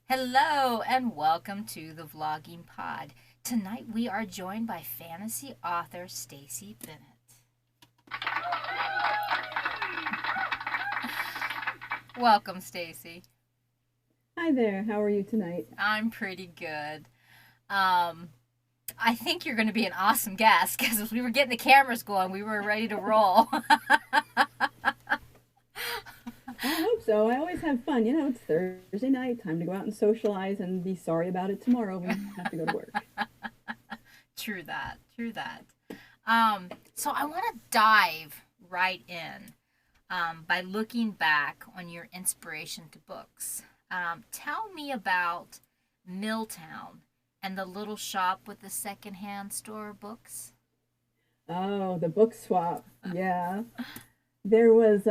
Hello and welcome to the Vlogging Pod. Tonight we are joined by fantasy author Stacy Bennett. Welcome, Stacy. Hi there, how are you tonight? I'm pretty good. Um, I think you're going to be an awesome guest because as we were getting the cameras going, we were ready to roll. I hope so. I always have fun. It's Thursday night, time to go out and socialize and be sorry about it tomorrow when you have to go to work. True that. True that. So I want to dive right in by looking back on your inspiration to books. Tell me about Milltown and the little shop with the secondhand store books. Oh, the book swap. Yeah. There was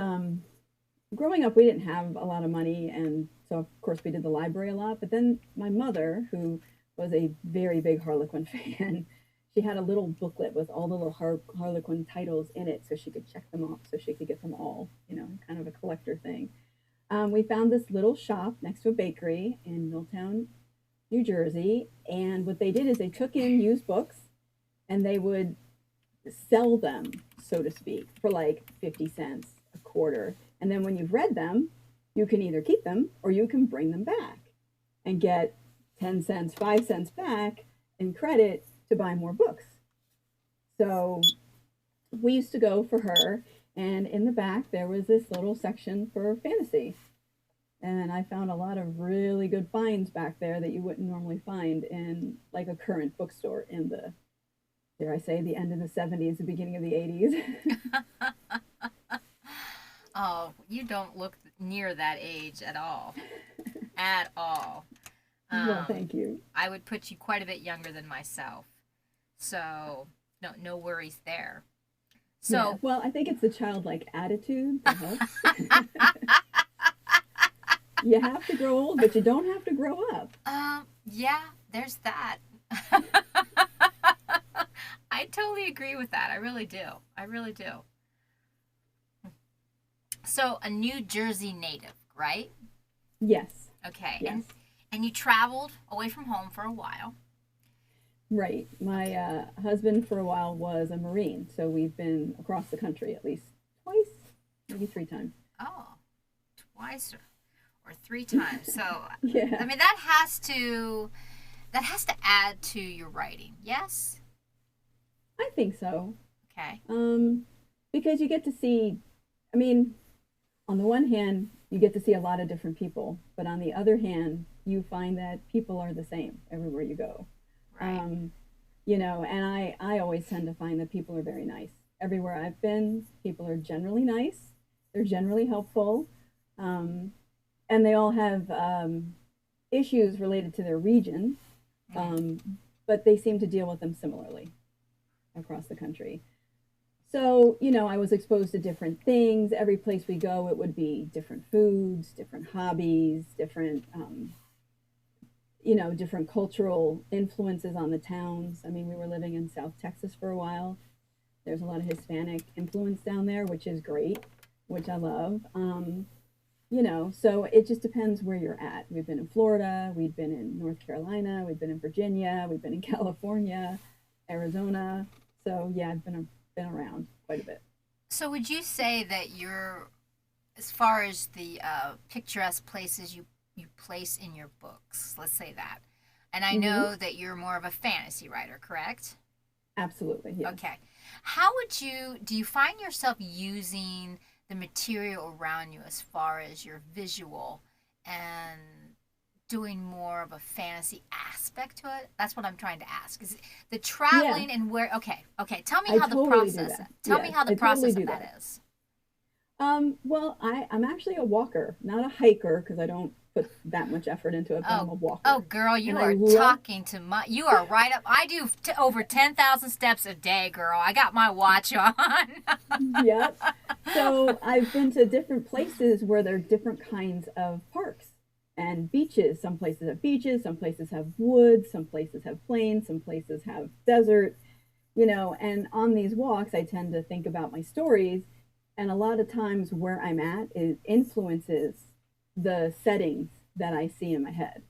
growing up we didn't have a lot of money, and so of course we did the library a lot, but then my mother, who was a very big Harlequin fan, she had a little booklet with all the little Harlequin titles in it so she could check them off so she could get them all, kind of a collector thing. We found this little shop next to a bakery in Milltown, New Jersey. And what they did is they took in used books and they would sell them, so to speak, for like 50 cents a quarter. And then when you've read them, you can either keep them or you can bring them back and get 10 cents, 5 cents back in credit to buy more books. So we used to go for her, and in the back there was this little section for fantasy. And I found a lot of really good finds back there that you wouldn't normally find in like a current bookstore in the, dare I say, the end of the 70s, the beginning of the 80s. Oh, you don't look near that age at all. At all. Well, Um, thank you. I would put you quite a bit younger than myself. So, no worries there. Yeah, So, well, I think it's the childlike attitude that helps. You have to grow old, but you don't have to grow up. yeah, there's that. I totally agree with that. I really do. I really do. So, a New Jersey native, right? Yes, Okay. yes. And you traveled away from home for a while. Right. My Okay. husband for a while was a Marine, so we've been across the country at least twice, maybe 3 times. Oh, twice or three times. So, I Yeah, mean that has to add to your writing. Yes? I think so. Okay. Um, because you get to see, I mean, on the one hand, you get to see a lot of different people, but on the other hand, you find that people are the same everywhere you go. Right. Um, and I always tend to find that people are very nice. Everywhere I've been, people are generally nice, they're generally helpful, um, and they all have issues related to their region, Mm. um, but they seem to deal with them similarly across the country. So, I was exposed to different things. Every place we go, it would be different foods, different hobbies, different cultural influences on the towns. I mean, we were living in South Texas for a while. There's a lot of Hispanic influence down there, which is great, which I love. So it just depends where you're at. We've been in Florida, we've been in North Carolina, we've been in Virginia, we've been in California, Arizona. So yeah, been around quite a bit. So would you say that you're as far as the picturesque places you place in your books, let's say that. And I Hmm. know that you're more of a fantasy writer, correct? Absolutely, yes. Okay. How would you do you find yourself using the material around you as far as your visual and doing more of a fantasy aspect to it? That's what I'm trying to ask. Is it the Yeah, traveling and where okay, tell me I how the totally do process that. tell me Yes, how the I totally process of do that that. is. Well, I'm actually a walker, not a hiker, because I don't put that much effort into it, but I'm Oh, a oh, walker. girl, And you I are love, talking to my. You are right up. I do over 10,000 steps a day, girl. I got my watch on. yep. So I've been to different places where there are different kinds of parks and beaches. Some places have beaches, some places have woods, some places have plains, some places have desert, and on these walks, I tend to think about my stories. And a lot of times where I'm at, it influences the settings that I see in my head.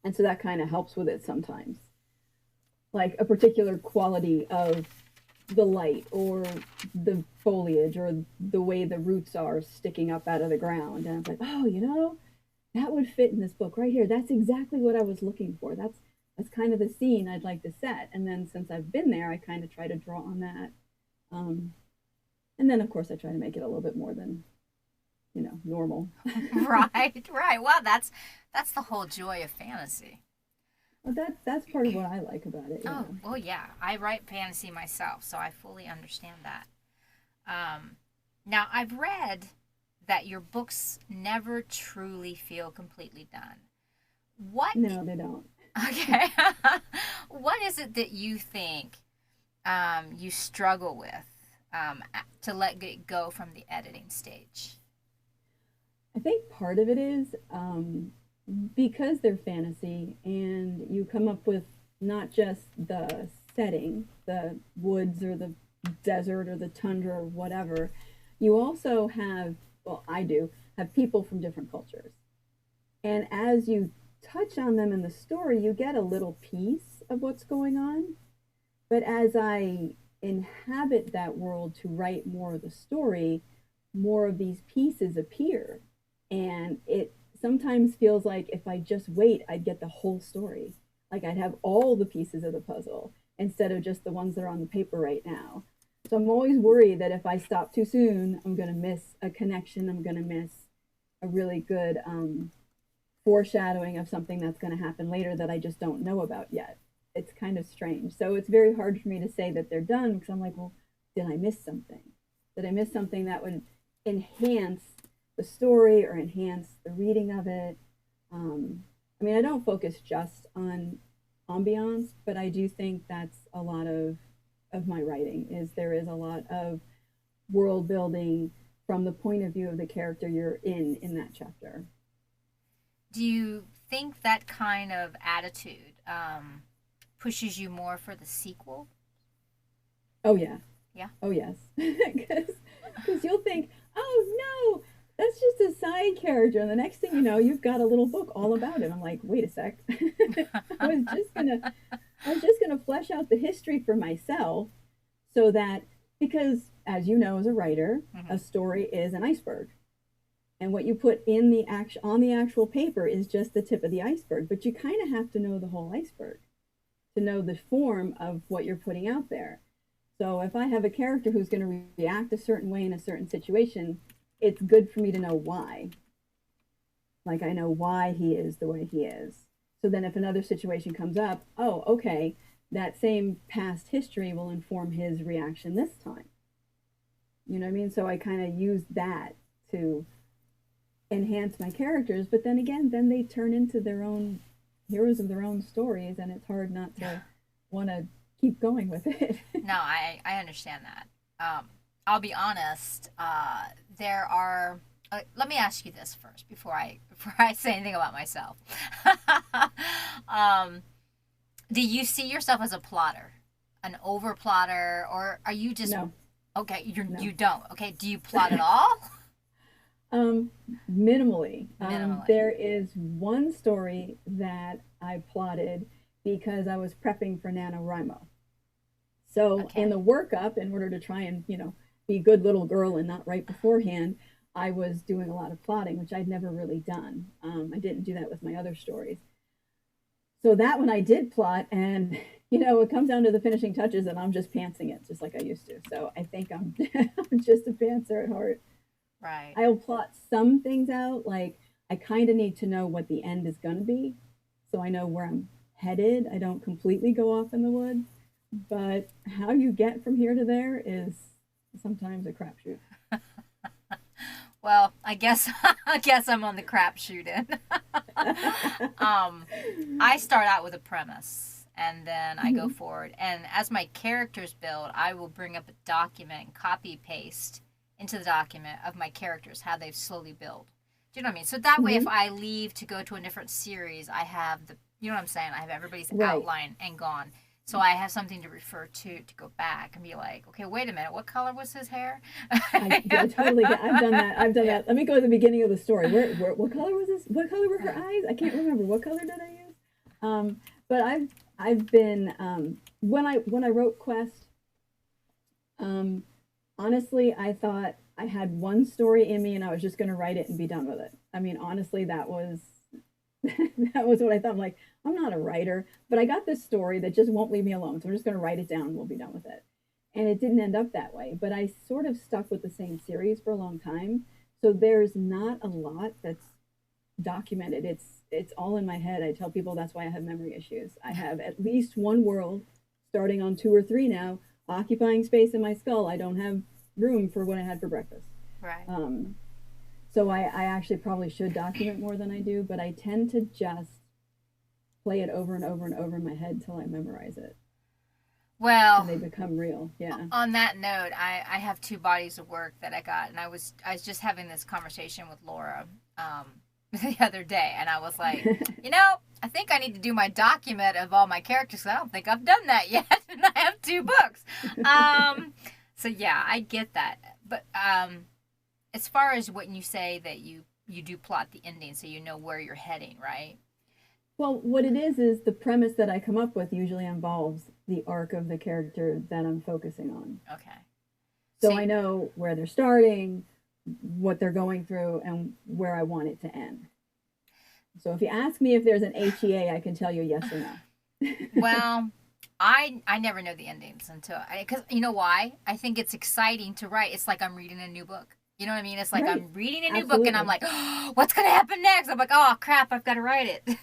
And so that kind of helps with it sometimes. Like a particular quality of the light or the foliage or the way the roots are sticking up out of the ground. And I was like, oh, that would fit in this book right here. That's exactly what I was looking for. That's kind of the scene I'd like to set. And then since I've been there, I kind of try to draw on that. Um, and then of course I try to make it a little bit more than normal. Right, right. Well, that's the whole joy of fantasy. Well, that's part of what I like about it. Oh, well, yeah. I write fantasy myself, so I fully understand that. Now, I've read that your books never truly feel completely done. What? No, they don't. Okay. What is it that you think you struggle with to let it go from the editing stage? I think part of it is because they're fantasy and you come up with not just the setting, the woods or the desert or the tundra or whatever, you also have, well, I do, have people from different cultures. And as you touch on them in the story, you get a little piece of what's going on. But as I inhabit that world to write more of the story, more of these pieces appear. And it sometimes feels like if I just wait, I'd get the whole story. Like I'd have all the pieces of the puzzle instead of just the ones that are on the paper right now. So I'm always worried that if I stop too soon, I'm going to miss a connection. I'm going to miss a really good foreshadowing of something that's going to happen later that I just don't know about yet. It's kind of strange. So it's very hard for me to say that they're done because I'm like, well, did I miss something? Did I miss something that would enhance the story or enhance the reading of it? I mean, I don't focus just on ambiance, but I do think that's a lot of my writing. Is there is a lot of world building from the point of view of the character you're in that chapter. Do you think that kind of attitude pushes you more for the sequel? Oh yeah. Yeah. Oh yes. Because you'll think, oh no, that's just a side character, and the next thing you know, you've got a little book all about it. I'm like, wait a sec. I was just gonna I was just gonna flesh out the history for myself so that because as you know as a writer, Mm-hmm. a story is an iceberg. And what you put in the act on the actual paper is just the tip of the iceberg, but you kind of have to know the whole iceberg to know the form of what you're putting out there. So if I have a character who's going to react a certain way in a certain situation, it's good for me to know why. Like I know why he is the way he is. So then if another situation comes up, oh, okay, that same past history will inform his reaction this time. You know what I mean? So I kind of use that to enhance my characters, but then again, then they turn into their own heroes of their own stories, and it's hard not to want to keep going with it. No, I understand that. I'll be honest. There are. Let me ask you this first before I say anything about myself. um, do you see yourself as a plotter, an over plotter, or are you just No, okay? no. You don't. Okay. Do you plot at all? Um, minimally. Minimally. There is one story that I plotted because I was prepping for NaNoWriMo. So in Okay. the workup, in order to try and, be a good little girl and not write beforehand, I was doing a lot of plotting, which I'd never really done. I didn't do that with my other stories. So that one I did plot, and it comes down to the finishing touches, and I'm just pantsing it just like I used to. So I think I'm I'm just a pantser at heart. Right. I'll plot some things out, like I kind of need to know what the end is going to be, so I know where I'm headed. I don't completely go off in the woods, but how you get from here to there is sometimes a crapshoot. Well, I guess I guess I'm on the crapshoot end. um, I start out with a premise and then I go Mm-hmm. forward. And as my characters build, I will bring up a document and copy paste into the document of my characters, how they've slowly built. Do you know what I mean? So that way, if Mm-hmm. I leave to go to a different series, I have you know what I'm saying? I have everybody's Right. outline and gone. So I have something to refer to go back and be like, okay, wait a minute, what color was his hair? I totally get. I've done that. I've done Yeah. that. Let me go to the beginning of the story. What color was this? What color were her eyes? I can't remember. What color did I use? But I've been when I wrote Quest, um, honestly, I thought I had one story in me and I was just going to write it and be done with it. I mean, honestly, that was that was what I thought. I'm like, I'm not a writer, but I got this story that just won't leave me alone. So I'm just going to write it down and we'll be done with it. And it didn't end up that way, but I sort of stuck with the same series for a long time. So there's not a lot that's documented. It's all in my head. I tell people that's why I have memory issues. I have at least one world starting on two or three now occupying space in my skull. I don't have room for what I had for breakfast. Right. So I actually probably should document more than I do, but I tend to just play it over and over and over in my head till I memorize it and Well, they become real. Yeah. on that note, I have two bodies of work that I got, and I was just having this conversation with Laura the other day, and I was like, I think I need to do my document of all my characters. 'Cause I don't think I've done that yet, and I have two books. So yeah, I get that, but as far as when you say that you do plot the ending, so you know where you're heading, right? Well, what it is the premise that I come up with usually involves the arc of the character that I'm focusing on. Okay. So See, I know where they're starting, what they're going through, and where I want it to end. So if you ask me if there's an HEA, I can tell you yes or no. well, I never know the endings until because you know why? I think it's exciting to write. It's like I'm reading a new book. You know what I mean? It's like Right. I'm reading a new book and I'm Absolutely. like, oh, what's gonna happen next? I'm like, oh crap, I've got to write it.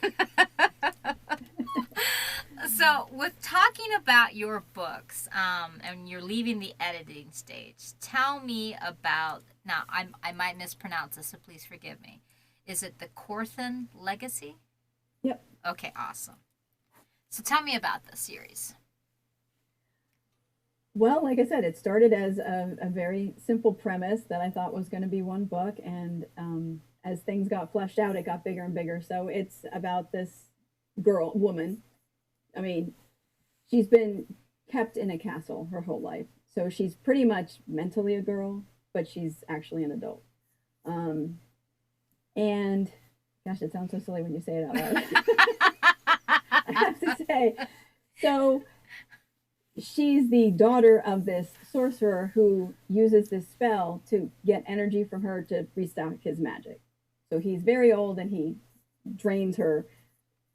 So, with talking about your books, and you're leaving the editing stage, tell me about. Now, I might mispronounce this, so please forgive me. Is it the Corthan Legacy? Yep. Okay, awesome. So, tell me about this series. Well, like I said, it started as a very simple premise that I thought was going to be one book. And as things got fleshed out, it got bigger and bigger. So it's about this woman. I mean, she's been kept in a castle her whole life. So she's pretty much mentally a girl, but she's actually an adult. Um, and gosh, it sounds so silly when you say it out loud. I have to say, so she's the daughter of this sorcerer who uses this spell to get energy from her to restock his magic. So he's very old and he drains her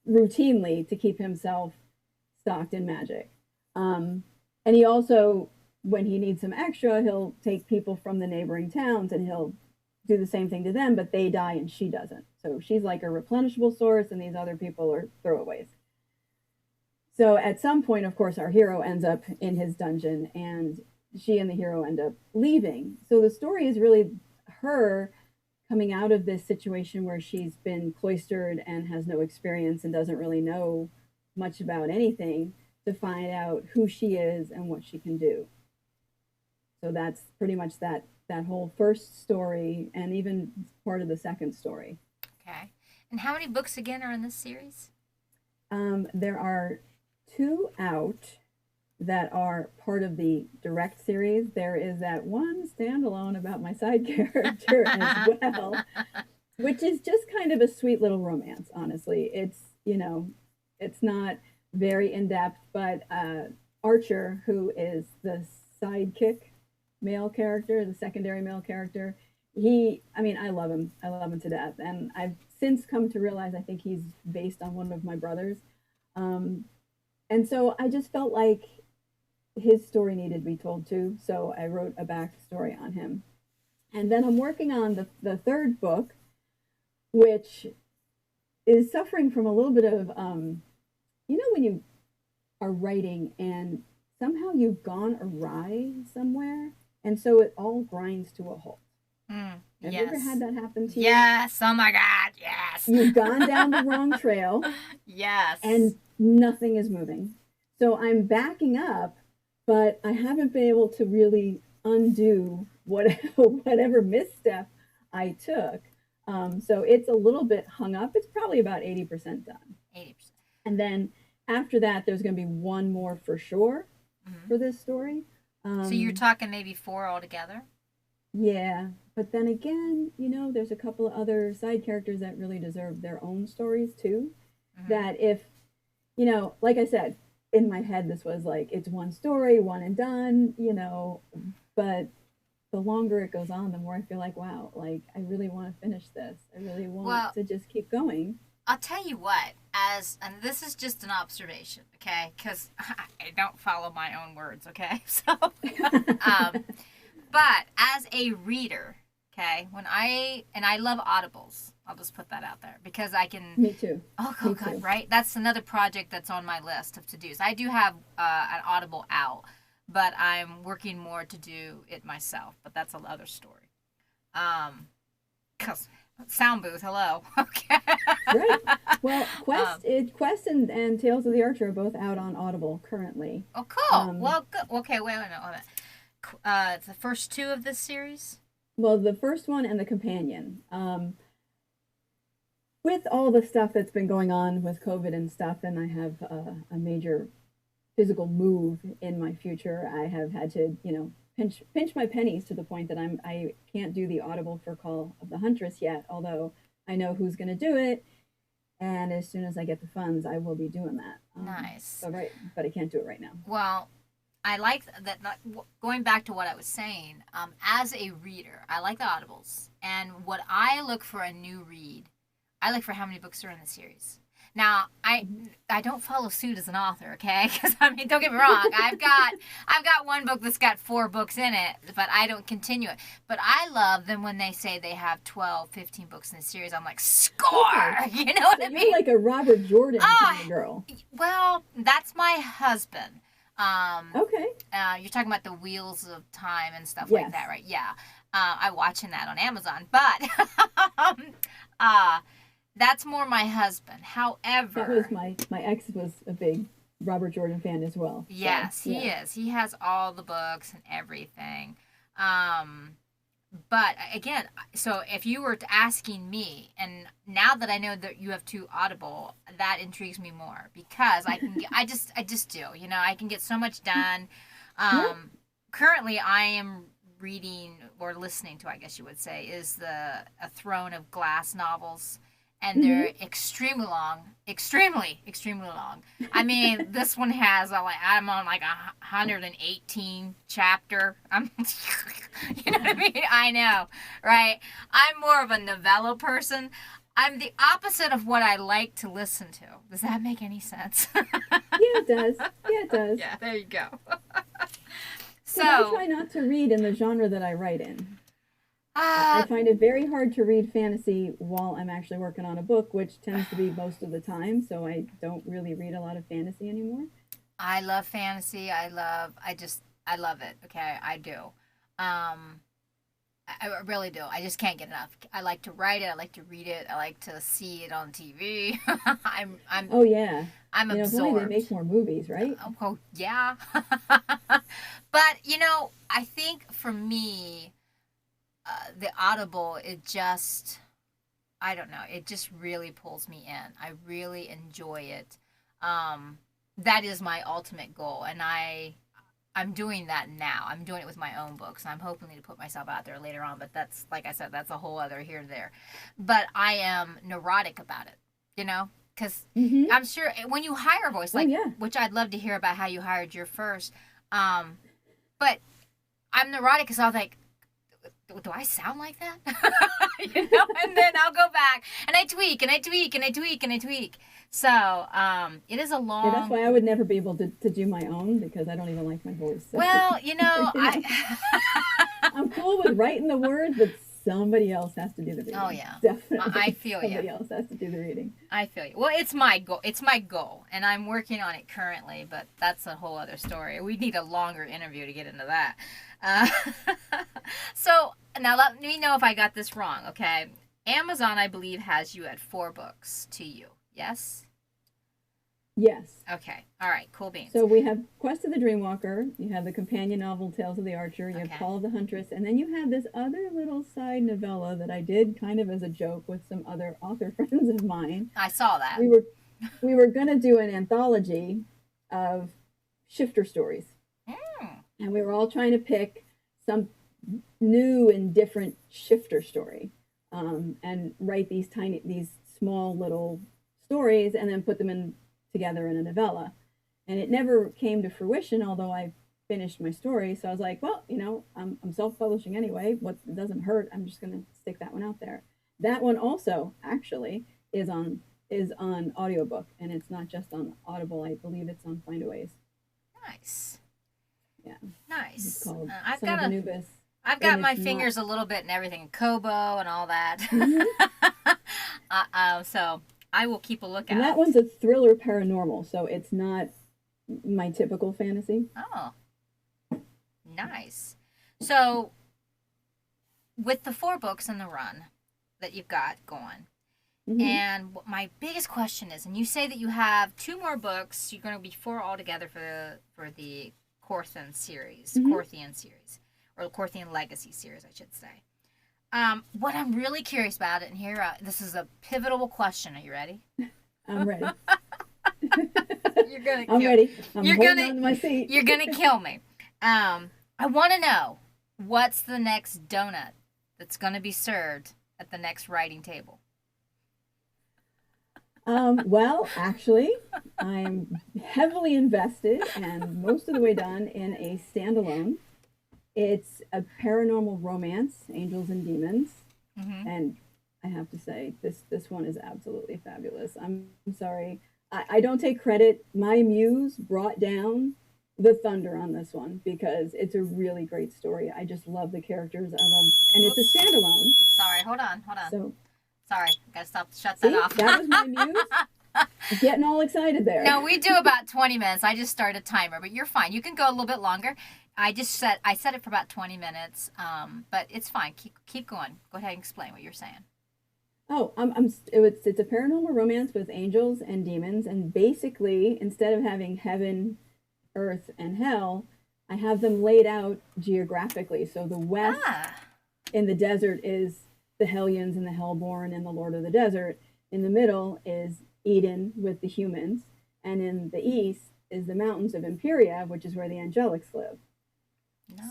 routinely to keep himself stocked in magic. And he also, when he needs some extra, he'll take people from the neighboring towns and he'll do the same thing to them, but they die and she doesn't. So she's like a replenishable source, and these other people are throwaways. So at some point, of course, our hero ends up in his dungeon, and she and the hero end up leaving. So the story is really her coming out of this situation where she's been cloistered and has no experience and doesn't really know much about anything to find out who she is and what she can do. So that's pretty much that whole first story and even part of the second story. Okay. And how many books again are in this series? There are two out that are part of the direct series. There is that one standalone about my side character as well, which is just kind of a sweet little romance, honestly. It's not very in depth, but Archer, who is the sidekick male character, the secondary male character, I mean, I love him. I love him to death. And I've since come to realize I think he's based on one of my brothers. Um, and so I just felt like his story needed to be told too. So I wrote a backstory on him. And then I'm working on the third book, which is suffering from a little bit of, when you are writing and somehow you've gone awry somewhere, and so it all grinds to a halt. Have you ever Yes. had that happen to you? Yes. Oh my God. Yes. You've gone down the wrong trail Yes. and nothing is moving. So I'm backing up, but I haven't been able to really undo whatever misstep I took. So it's a little bit hung up. It's probably about 80% done. 80%. And then after that, there's going to be one more for sure Mm-hmm. for this story. So you're Um, talking maybe four altogether? yeah, but then again, there's a couple of other side characters that really deserve their own stories too. Mm-hmm. That if like I said, in my head, this was like, it's one story, one and done, but the longer it goes on, the more I feel like, wow, like I really want to finish this. I really want Well, to just keep going. I'll tell you what, and this is just an observation, okay? Because I don't follow my own words, okay? So, um, but as a reader, okay, and I love audibles. I'll just put that out there because I can. Me too. Oh Me God, too. right? That's another project that's on my list of to dos. I do have an audible out, but I'm working more to do it myself. But that's another story. Cause sound booth, hello. Okay. Right. Well, um, Quest and Tales of the Archer are both out on Audible currently. oh, cool. Um, Well, good. Okay, wait a minute. Wait a minute. The first two of this series. well, the first one and the companion. With all the stuff that's been going on with COVID and stuff, and I have a major physical move in my future, I have had to, pinch my pennies to the point that I can't do the Audible for Call of the Huntress yet, although I know who's going to do it, and as soon as I get the funds, I will be doing that. Nice. But I can't do it right now. Well, I like that. Going back to what I was saying, as a reader, I like the audibles, and what I look for a new read, I look for how many books are in the series. Now, I don't follow suit as an author, okay? Because I mean, don't get me wrong, I've got one book that's got 4 books in it, but I don't continue it. But I love them when they say they have 12, 15 books in the series. I'm like, score! Okay, You know what so I you're mean? like a Robert Jordan Oh, kind of girl. well, that's my husband. Um, Okay. you're talking about the Wheels of Time and stuff like Yes. that, right? Yeah. I'm watching that on Amazon, but um, uh, that's more my husband. That was However, my ex was a big Robert Jordan fan as well. So yes, he yeah. is. He has all the books and everything. Um, but again, so if you were asking me, and now that I know that you have two Audible, that intrigues me more because I can get, I just do, I can get so much done. Yeah. Um, Currently, I am reading or listening to, I guess you would say, is the A Throne of Glass novels. And Hmm. they're extremely long, extremely long. I mean, this one has I'm on like 118 chapter. You know what I mean? I know, right? I'm more of a novella person. I'm the opposite of what I like to listen to. Does that make any sense? Yeah, it does. Yeah, it does. Yeah, there you go. Because I So, try not to read in the genre that I write in. I uh, find it very hard to read fantasy while I'm actually working on a book, which tends to be most of the time. So I don't really read a lot of fantasy anymore. I love fantasy. I love it. Okay, I do. Um, I really do. I just can't get enough. I like to write it. I like to read it. I like to see it on TV. I'm I'm Oh yeah, I'm if only they absorbed. make more movies, right? Oh yeah. But I think for me, the Audible, I don't know, it just really pulls me in. I really enjoy it. Um, that is my ultimate goal, and I'm doing that now. I'm doing it with my own books. I'm hoping to put myself out there later on, but that's like I said, that's a whole other here and there. But I am neurotic about it, because Mm-hmm. I'm sure when you hire a voice, Oh like yeah. which I'd love to hear about how you hired your first. Um, but I'm neurotic because I was like, do I sound like that? And then I'll go back and I tweak and I tweak and I tweak and I tweak. So it is a Yeah, that's long. why I would never be able to do my own because I don't even like my voice. So, Well, you know, I. I'm cool with writing the words, but somebody else has to do the Oh reading. yeah, I Definitely, feel you. somebody else has to do the reading. I feel you. Well, it's my goal. It's my goal, and I'm working on it currently. But that's a whole other story. We need a longer interview to get into that. Uh, so now let me know if I got this wrong. Okay, Amazon, I believe, has you at 4 books to you. Yes. Yes. Okay. All right. Cool beans. So we have Quest of the Dreamwalker, you have the companion novel Tales of the Archer, you have Okay. Call of the Huntress, and then you have this other little side novella that I did kind of as a joke with some other author friends of mine. I saw that. We were going to do an anthology of shifter stories. Mm. And we were all trying to pick some new and different shifter story, and write these small little stories and then put them in together in a novella. And it never came to fruition, although I finished my story. So I was like, well, I'm self-publishing anyway. What it doesn't hurt. I'm just going to stick that one out there. That one also actually is on audiobook, and it's not just on Audible. I believe it's on Findaways. Nice. Yeah. It's Nice. called I've Son got of a Anubis. I've And got my it's not. fingers a little bit in everything, Kobo and all that. Mhm. So I will keep a And that lookout. one's a thriller paranormal, so it's not my typical fantasy. Oh, nice. So with the 4 books in the run that you've got going, Hmm. and what my biggest question is, and you say that you have 2 more books, you're going to be 4 altogether for the Hmm. Corthian series, or Corthian Legacy series, I should say. What I'm really curious about, and here, this is a pivotal question. Are you ready? I'm ready. You're gonna I'm kill. ready. I'm You're holding gonna. on to my seat. You're gonna kill me. I want to know what's the next donut that's gonna be served at the next writing table. Well, actually, I'm heavily invested and most of the way done in a standalone. It's a paranormal romance, Angels and Demons, Mm-hmm. and I have to say this one is absolutely fabulous. I'm sorry, I don't take credit. My muse brought down the thunder on this one because it's a really great story. I just love the characters. I love, and it's a Whoops. standalone. Sorry. Hold on. Hold on. So Sorry. Gotta stop. Shut that see, off. that was my muse getting all excited there. No, we do about 20 minutes. I just started a timer, but you're fine. You can go a little bit longer. I set it for about 20 minutes. But it's fine. Keep going. Go ahead and explain what you're saying. Oh, it's a paranormal romance with angels and demons, and basically, instead of having heaven, earth, and hell, I have them laid out geographically. So the west Ah. in the desert is the Hellions and the Hellborn and the Lord of the Desert. In the middle is Eden with the humans, and in the east is the mountains of Imperia, which is where the angelics live.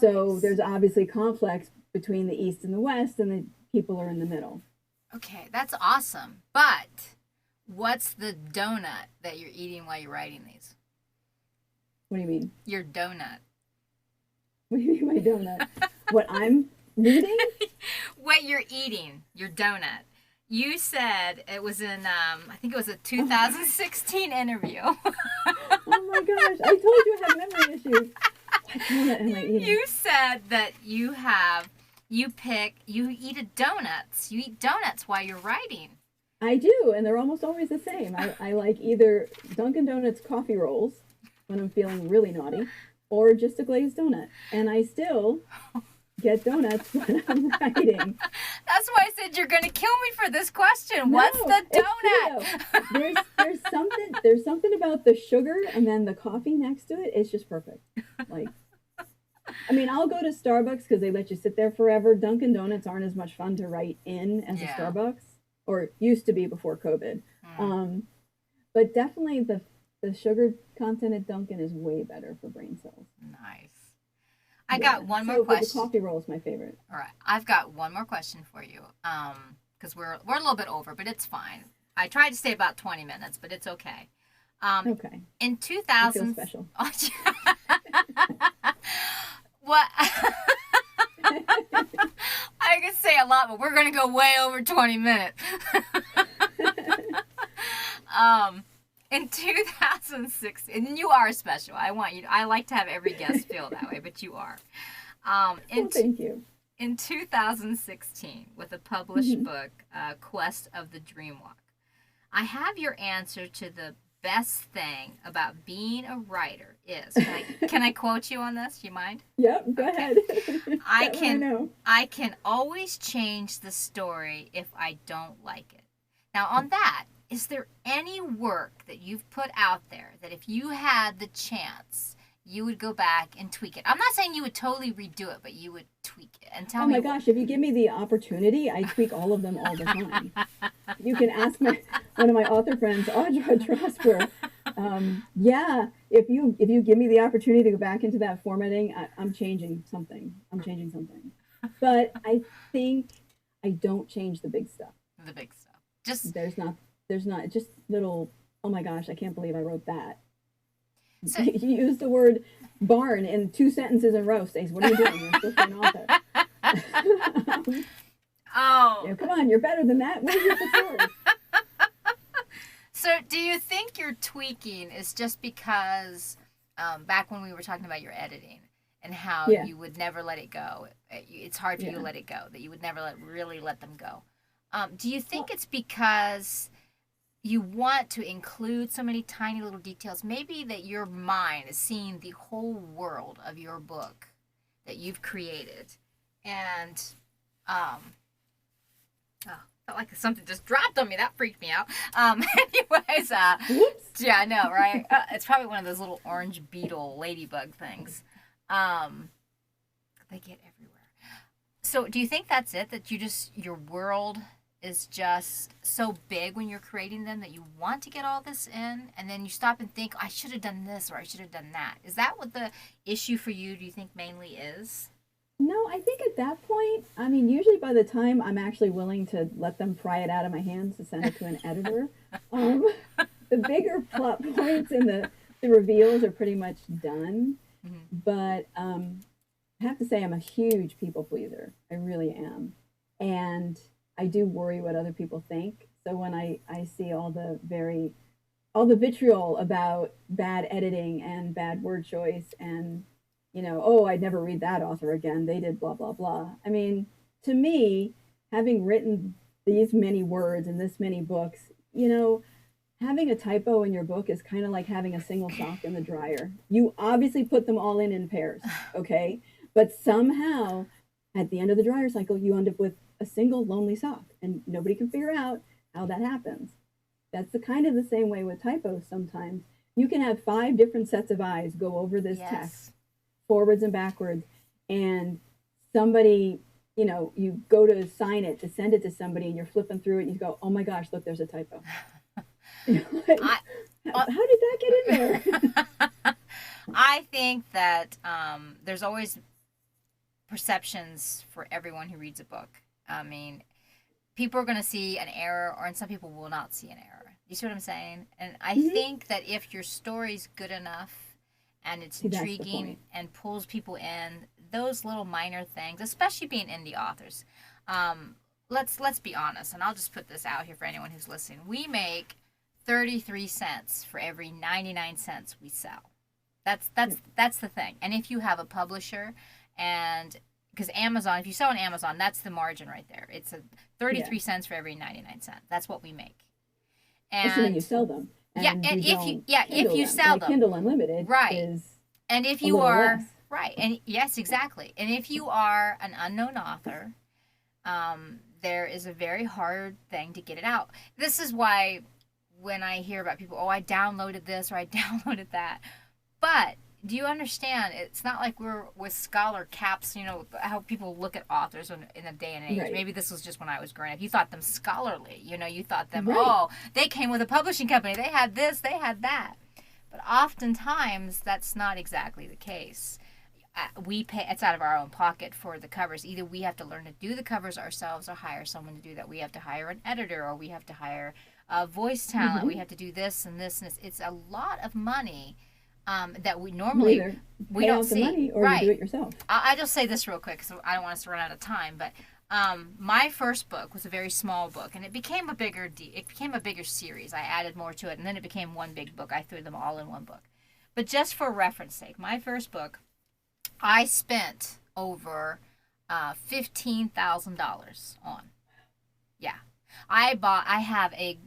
So Nice. there's obviously conflicts between the east and the west, and the people are in the middle. Okay, that's awesome. But what's the donut that you're eating while you're writing these? What do you mean? Your donut. What do you mean my donut? What I'm reading? What you're eating, your donut. You said it was in, I think it was a Oh, 2016 interview. oh my gosh! I told you I have memory issues. What donut am I eating? You said that you eat a donuts. You eat donuts while you're writing. I do, and they're almost always the same. I like either Dunkin' Donuts coffee rolls when I'm feeling really naughty, or just a glazed donut. And I still get donuts when I'm writing. That's why I said you're going to kill me for this question. No, What's the it's true though. donut? There's something about the sugar and then the coffee next to it. It's just perfect. Like, I mean, I'll go to Starbucks because they let you sit there forever. Dunkin' Donuts aren't as much fun to write in as a Yeah. Starbucks, or used to be before COVID. Hmm. Um, but definitely the sugar content at Dunkin' is way better for brain cells. Nice. I Yeah. got one more So, but the question. coffee roll is my favorite. All right, I've got one more question for you. Because we're a little bit over, but it's fine. I tried to stay about 20 minutes, but it's okay. Okay, In I feel 2000, special. what? I could say a lot, but we're gonna go way over 20 minutes. In 2006, and you are special. I want you. I like to have every guest feel that way, but you are. Um, Well, in thank you. in 2016, with a published Hmm. book, Quest of the Dreamwalk, I have your answer to the best thing about being a writer is. Can I quote you on this? Do you mind? Yep, go Okay. ahead. I That one I can know. I can always change the story if I don't like it. Now on that, is there any work that you've put out there that if you had the chance, you would go back and tweak it? I'm not saying you would totally redo it, but you would tweak it. And tell Oh me my what. gosh, if you give me the opportunity, I tweak all of them all the time. You can ask one of my author friends, Audra Trosper. Yeah, if you give me the opportunity to go back into that formatting, I'm changing something. I'm changing something. But I think I don't change the big stuff. The big stuff. Just There's not just little oh my gosh, I can't believe I wrote that. So, You used the word barn in 2 sentences in a row, Stace. What are you doing? You're supposed to be an author. oh, Come on, you're better than that. Where's your thesaurus? so do you think your tweaking is just because back when we were talking about your editing and how Yeah, you would never let it go, it's hard for you to yeah. let it go, that you would never really let them go. Do you think Well, it's because you want to include so many tiny little details? Maybe that your mind is seeing the whole world of your book that you've created, and um, oh, felt like something just dropped on me. That freaked me out. Anyways, whoops. yeah, I know, right? It's probably one of those little orange beetle ladybug things. Um, they get everywhere. So, do you think that's it? That you just your world is just so big when you're creating them that you want to get all this in, and then you stop and think, I should have done this or I should have done that. Is that what the issue for you? Do you think mainly is? No, I think at that point, I mean, usually by the time I'm actually willing to let them pry it out of my hands to send it to an editor, um, the bigger plot points and the reveals are pretty much done. Mm-hmm. But I have to say, I'm a huge people pleaser. I really am. And I do worry what other people think. So when I see all the vitriol about bad editing and bad word choice and, oh, I'd never read that author again. They did blah, blah, blah. I mean, to me, having written these many words and this many books, having a typo in your book is kind of like having a single sock in the dryer. You obviously put them all in pairs, okay? But somehow at the end of the dryer cycle, you end up with a single lonely sock and nobody can figure out how that happens. That's the kind of the same way with typos sometimes. You can have 5 different sets of eyes go over this text, Yes. forwards and backwards, and somebody, you go to sign it, to send it to somebody, and you're flipping through it, and you go, oh my gosh, look, there's a typo. Like, I how did that get in there? I think that there's always perceptions for everyone who reads a book. I mean, people are going to see an error, or and some people will not see an error. You see what I'm saying? And I Mm-hmm. think that if your story's good enough and it's See, that's the intriguing point. and pulls people in, those little minor things, especially being indie authors, um, let's be honest, and I'll just put this out here for anyone who's listening. We make 33 cents for every 99 cents we sell. Yeah. That's the thing. And if you have a publisher, and because Amazon, if you sell on Amazon, that's the margin right there. It's a Yeah. 33 cents for every 99 cents. That's what we make. Assuming you And sell them yeah, and and you if you don't yeah, if Kindle you them. sell Like them, Kindle Unlimited right. is And if a you little less. are right, and yes, exactly. And if you are an unknown author, there is a very hard thing to get it out. This is why when I hear about people, oh, I downloaded this or I downloaded that. But do you understand? It's not like we're with scholar caps, how people look at authors in a day and age. Right. Maybe this was just when I was growing up. You thought them scholarly. You thought them, Right. oh, they came with a publishing company. They had this, they had that. But oftentimes, that's not exactly the case. We pay, it's out of our own pocket for the covers. Either we have to learn to do the covers ourselves or hire someone to do that. We have to hire an editor, or we have to hire voice talent. We Mm-hmm. have to do this and this and this. It's a lot of money that we You normally either we pay don't out the see. money or you do Right. it yourself. I just say this real quick because I don't want us to run out of time. But my first book was a very small book, and it became it became a bigger series. I added more to it, and then it became one big book. I threw them all in one book. But just for reference sake, my first book, I spent over $15,000 on. Yeah. I have a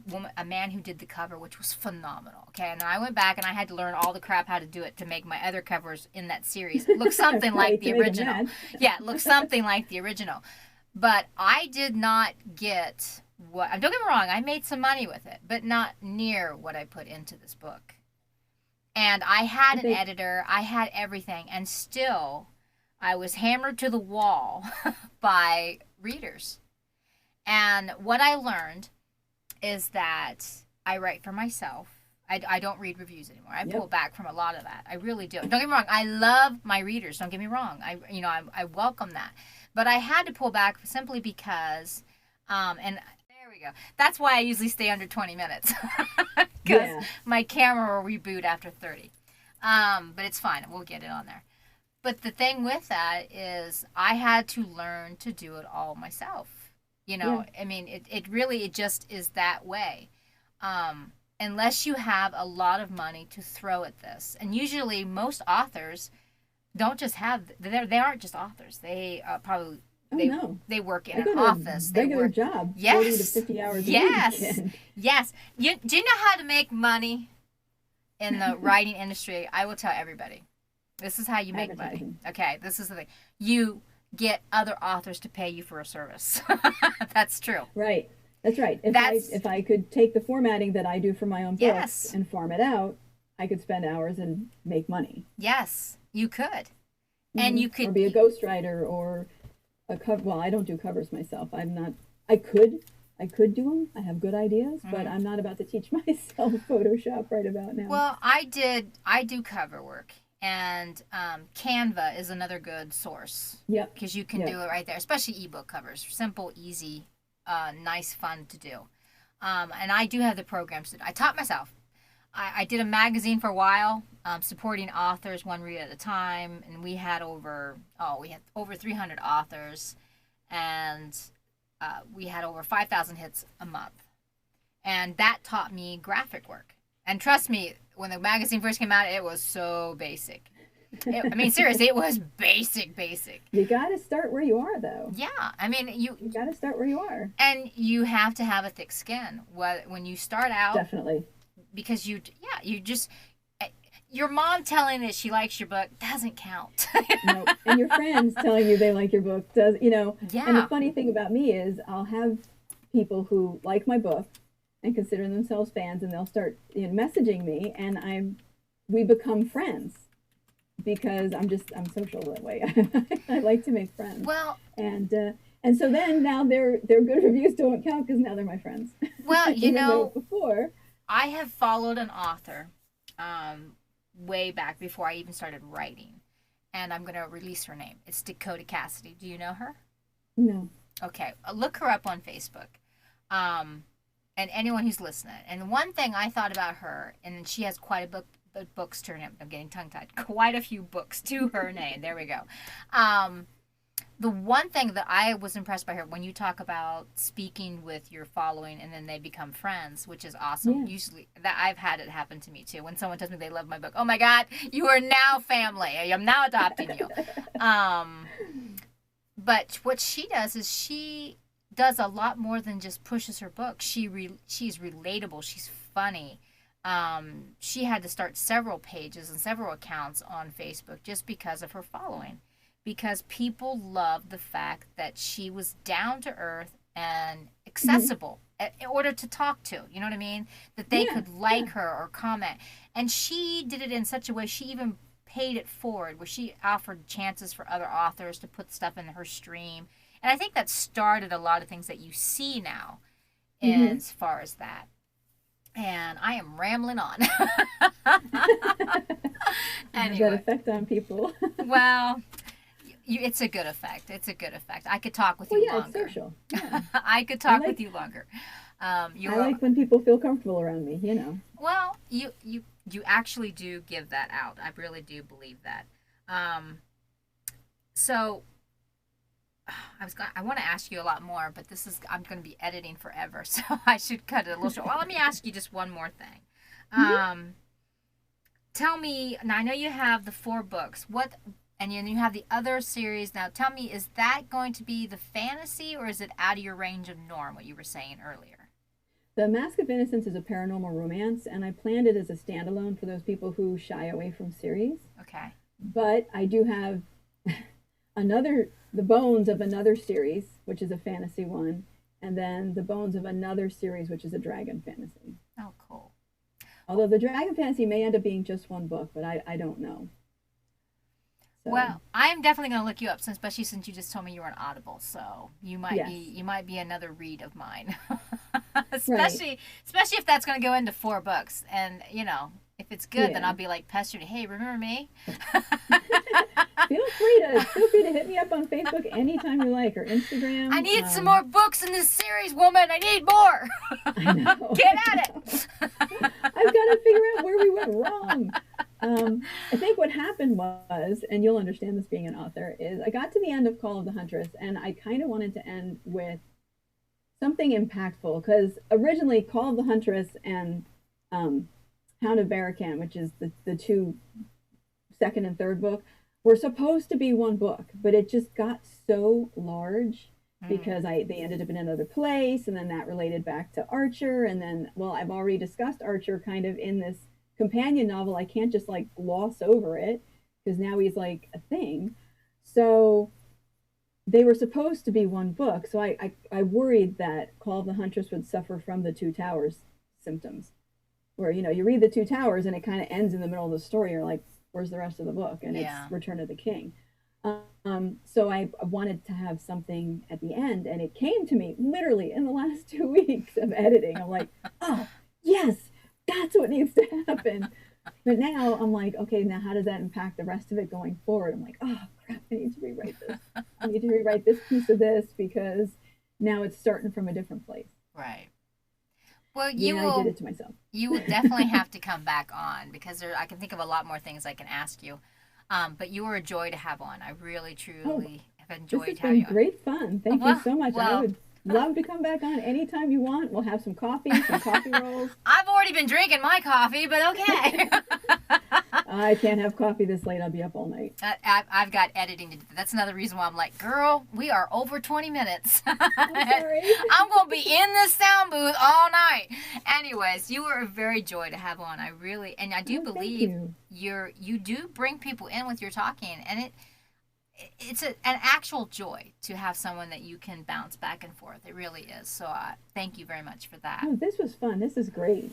man who did the cover, which was phenomenal. Okay. And I went back and I had to learn all the crap how to do it to make my other covers in that series. It looks something like Right, the to make them original. mad. Yeah. It looks something like the original. But I did not get don't get me wrong, I made some money with it, but not near what I put into this book. And I had I an think editor, I had everything, and still I was hammered to the wall by readers. And what I learned is that I write for myself. I don't read reviews anymore. I pull Yep. back from a lot of that. I really do. Don't get me wrong. I love my readers. Don't get me wrong. I welcome that. But I had to pull back simply because, and there we go. That's why I usually stay under 20 minutes. because Yeah. my camera will reboot after 30. But it's fine. We'll get it on there. But the thing with that is I had to learn to do it all myself. Yeah. I mean, it really, it just is that way. Unless you have a lot of money to throw at this. And usually most authors don't just have, they aren't just authors. They probably, Oh no. they work in I an got a office. They regular work, job, 40 to yes, 50 hours a yes, week. yes. Do you know how to make money in the writing industry? I will tell everybody. This is how you make money. Advertising. Okay, this is the thing. You get other authors to pay you for a service. That's true. Right. That's right. That's If I could take the formatting that I do for my own books yes, and farm it out, I could spend hours and make money. yes, you could, and you Or could be a ghostwriter or a cover. Well, I don't do covers myself. I'm not. I could do them. I have good ideas, but I'm not about to teach myself Photoshop right about now. Well, I do cover work, and Canva is another good source. Yep. Because you can do it right there, especially ebook covers. Simple, easy, nice, fun to do. And I do have the programs. I taught myself. I did a magazine for a while, supporting authors one read at a time, and we had over 300 authors, and we had over 5,000 hits a month, and that taught me graphic work. And trust me, when the magazine first came out, it was so basic. I mean, seriously, it was basic. You got to start where you are, though. Yeah, I mean, You got to start where you are. and you have to have a thick skin when you start out. Definitely. Because you just, your mom telling that she likes your book doesn't count. No. And your friends telling you they like your book does, Yeah. And the funny thing about me is I'll have people who like my book and consider themselves fans, and they'll start messaging me, and we become friends because I'm social that way. I like to make friends. Well, And so then now their good reviews don't count because now they're my friends. well, Even though before. I have followed an author way back before I even started writing, and I'm going to release her name. It's Dakota Cassidy. Do you know her? No. Okay, look her up on Facebook, and anyone who's listening. And one thing I thought about her, and she has quite a books to her name. I'm getting tongue-tied. Quite a few books to her name. There we go. The one thing that I was impressed by her, when you talk about speaking with your following and then they become friends, which is awesome. Yeah. Usually, that I've had it happen to me too. When someone tells me they love my book, oh my God, you are now family. I'm now adopting you. But what she does is she does a lot more than just pushes her book. She's relatable. She's funny. She had to start several pages and several accounts on Facebook just because of her following. Because people loved the fact that she was down to earth and accessible in order to talk to. You know what I mean? That they could like her or comment. And she did it in such a way, she even paid it forward, where she offered chances for other authors to put stuff in her stream. And I think that started a lot of things that you see now as far as that. And I am rambling on. Anyway. That effect on people. Well, it's a good effect. It's a good effect. I could talk with you longer. It's social. Yeah. I could talk with you longer. I like when people feel comfortable around me, Well, you actually do give that out. I really do believe that. So I want to ask you a lot more, but I'm going to be editing forever, so I should cut it a little short. Well, let me ask you just one more thing. Tell me, now I know you have the 4 books. And you have the other series. Now, tell me, is that going to be the fantasy, or is it out of your range of norm, what you were saying earlier? The Mask of Innocence is a paranormal romance, and I planned it as a standalone for those people who shy away from series. Okay. But I do have the bones of another series, which is a fantasy one, and then the bones of another series, which is a dragon fantasy. Oh, cool. Although the dragon fantasy may end up being just one book, but I don't know. So. Well, I'm definitely going to look you up, especially since you just told me you were on Audible. So you might be another read of mine, especially if that's going to go into 4 books. And if it's good, then I'll be like pestered. Hey, remember me? Feel free to hit me up on Facebook anytime you like, or Instagram. I need some more books in this series, woman. I need more. I know. Get at it. I was, and you'll understand this being an author, is I got to the end of Call of the Huntress, and I kind of wanted to end with something impactful, because originally Call of the Huntress and Hound of Barakan, which is the two second and third book, were supposed to be one book, but it just got so large because they ended up in another place, and then that related back to Archer, and then, well, I've already discussed Archer kind of in this companion novel. I can't just like gloss over it because now he's like a thing. So they were supposed to be one book. So I worried that Call of the Huntress would suffer from the Two Towers symptoms, where, you know, you read the Two Towers and it kind of ends in the middle of the story. You're like, where's the rest of the book? And it's Return of the King. So I wanted to have something at the end, and it came to me literally in the last 2 weeks of editing. I'm like, oh, yes, that's what needs to happen. But now I'm like, okay, now how does that impact the rest of it going forward? I'm like, oh, crap, I need to rewrite this. I need to rewrite this piece of this because now it's starting from a different place. Right. Well, I did it to myself. You would definitely have to come back on because I can think of a lot more things I can ask you. But you were a joy to have on. I really, truly have enjoyed having you on. This has been great fun. Thank you so much. I would love to come back on anytime you want. We'll have some coffee, some coffee rolls. I've already been drinking my coffee, but okay. I can't have coffee this late. I'll be up all night. I've got editing to do. That's another reason why I'm like, girl, we are over 20 minutes. I'm sorry. I'm going to be in this sound booth all night. Anyways, you were a very joy to have on. I do believe you do bring people in with your talking, and it's an actual joy to have someone that you can bounce back and forth. It really is. So thank you very much for that. Oh, this was fun. This is great.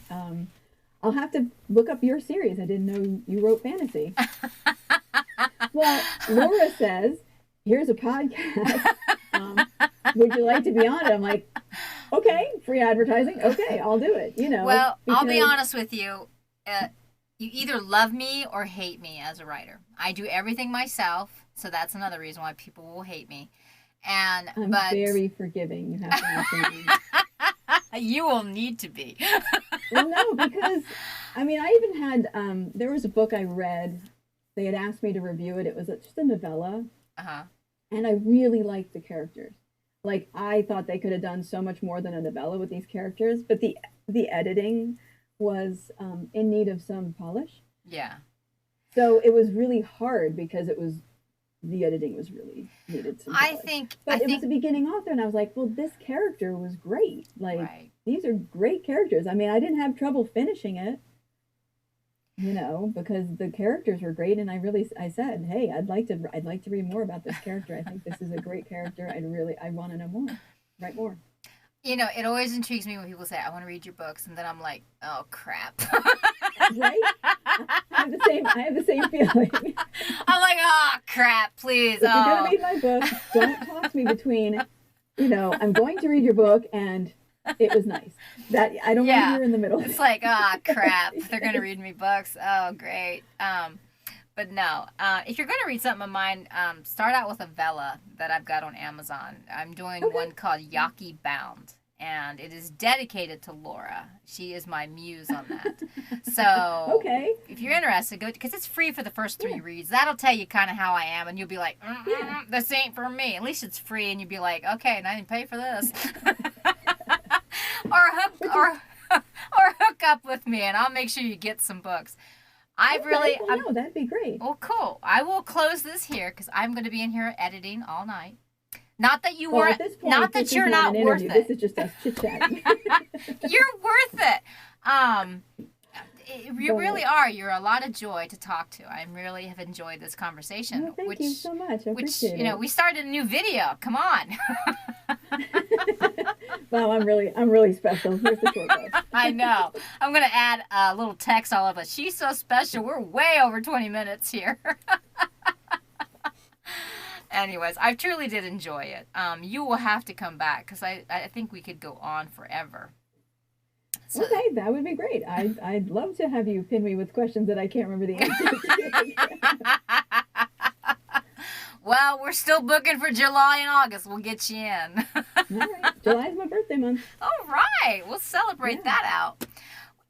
I'll have to look up your series. I didn't know you wrote fantasy. Well, Laura says, here's a podcast. Would you like to be on it? I'm like, okay, free advertising. Okay, I'll do it. You know. Well, I'll be honest with you. You either love me or hate me as a writer. I do everything myself. So that's another reason why people will hate me. I'm very forgiving. You have to understand. You will need to be. Well, no, because, I mean, I even had, there was a book I read. They had asked me to review it. It was just a novella. Uh-huh. And I really liked the characters. Like, I thought they could have done so much more than a novella with these characters. But the editing was in need of some polish. Yeah. So it was really hard because the editing was really needed. I think it was a beginning author, and I was like, well, this character was great. Like, These are great characters. I mean, I didn't have trouble finishing it, you know, because the characters were great, and I said, hey, I'd like to read more about this character. I think this is a great character. I want to know more. Write more. You know, it always intrigues me when people say, I want to read your books, and then I'm like, oh, crap. Right? I have the same feeling. I'm like, oh, crap, please. If you're going to read my book, don't toss me between, you know, I'm going to read your book, and it was nice. That I don't want to hear in the middle. It's like, oh, crap. They're going to read me books. Oh, great. But no, if you're going to read something of mine, start out with a Vella that I've got on Amazon. I'm doing one called Yaki Bound, and it is dedicated to Laura. She is my muse on that. So if you're interested, go, because it's free for the first 3 reads. That'll tell you kind of how I am, and you'll be like, this ain't for me. At least it's free, and you'll be like, okay, and I didn't pay for this. or hook up with me, and I'll make sure you get some books. No, that'd be great. Oh, cool. I will close this here because I'm going to be in here editing all night. Not that you were, not that you're not worth it. This is just us chit-chatting. You're worth it. You really are. You're a lot of joy to talk to. I really have enjoyed this conversation. Well, thank you so much. I appreciate it. We started a new video. Come on. Wow, I'm really special. Here's the short post. I know. I'm going to add a little text all of us. She's so special. We're way over 20 minutes here. Anyways, I truly did enjoy it. You will have to come back because I think we could go on forever. So, okay, that would be great. I'd love to have you pin me with questions that I can't remember the answer to. Well, we're still booking for July and August. We'll get you in. All right. July's my birthday month. All right. We'll celebrate that out.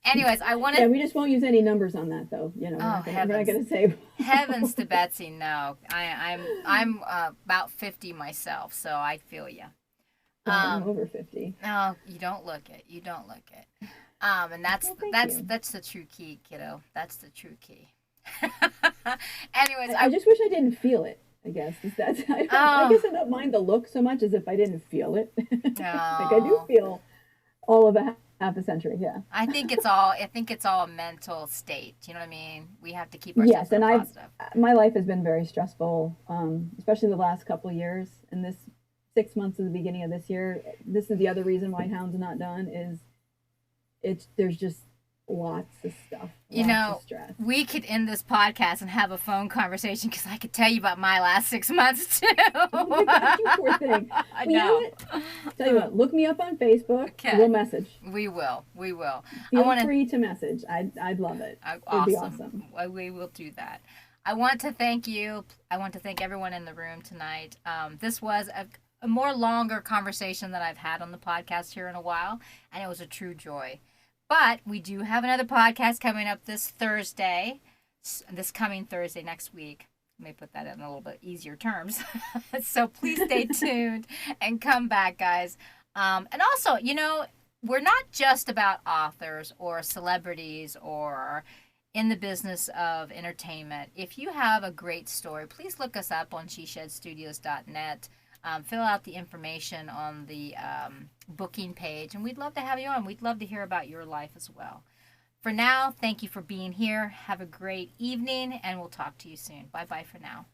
Anyways, I want Yeah, to. we just won't use any numbers on that though. You know, Oh we're not heavens, gonna say. heavens to Betsy, no. I'm about 50 myself, so I feel you. Well, I'm Um, over 50. no, you don't look it. You don't look it. And that's Well, thank that's you. that's the true key, kiddo. That's the true key. Anyways, I just wish I didn't feel it. I guess is that I oh guess I don't mind the look so much as if I didn't feel it. Like I do no. feel all of a half a century. Yeah. I think it's all a mental state. You know what I mean? We have to keep ourselves Yes, in a and I've positive. my life has been very stressful, especially the last couple of years. And this 6 months of the beginning of this year, this is the other reason why Hound's not done is it's there's just lots of stuff, You lots of know, stress. we could end this podcast and have a phone conversation because I could tell you about my last 6 months too. Oh my gosh, you poor thing. I Well, you know know. what? Tell you what, look me up on Facebook. Okay. We'll message. We will. We will. I Feel want to. free to message. I'd love it. It'd be Awesome. awesome. We will do that. I want to thank you. I want to thank everyone in the room tonight. This was a more longer conversation that I've had on the podcast here in a while, and it was a true joy. But we do have another podcast coming up this Thursday, this coming Thursday next week. Let me put that in a little bit easier terms. So please stay tuned and come back, guys. And also, you know, we're not just about authors or celebrities or in the business of entertainment. If you have a great story, please look us up on sheshedstudios.net. Fill out the information on the booking page, and we'd love to have you on. We'd love to hear about your life as well. For now, thank you for being here. Have a great evening, and we'll talk to you soon. Bye bye for now.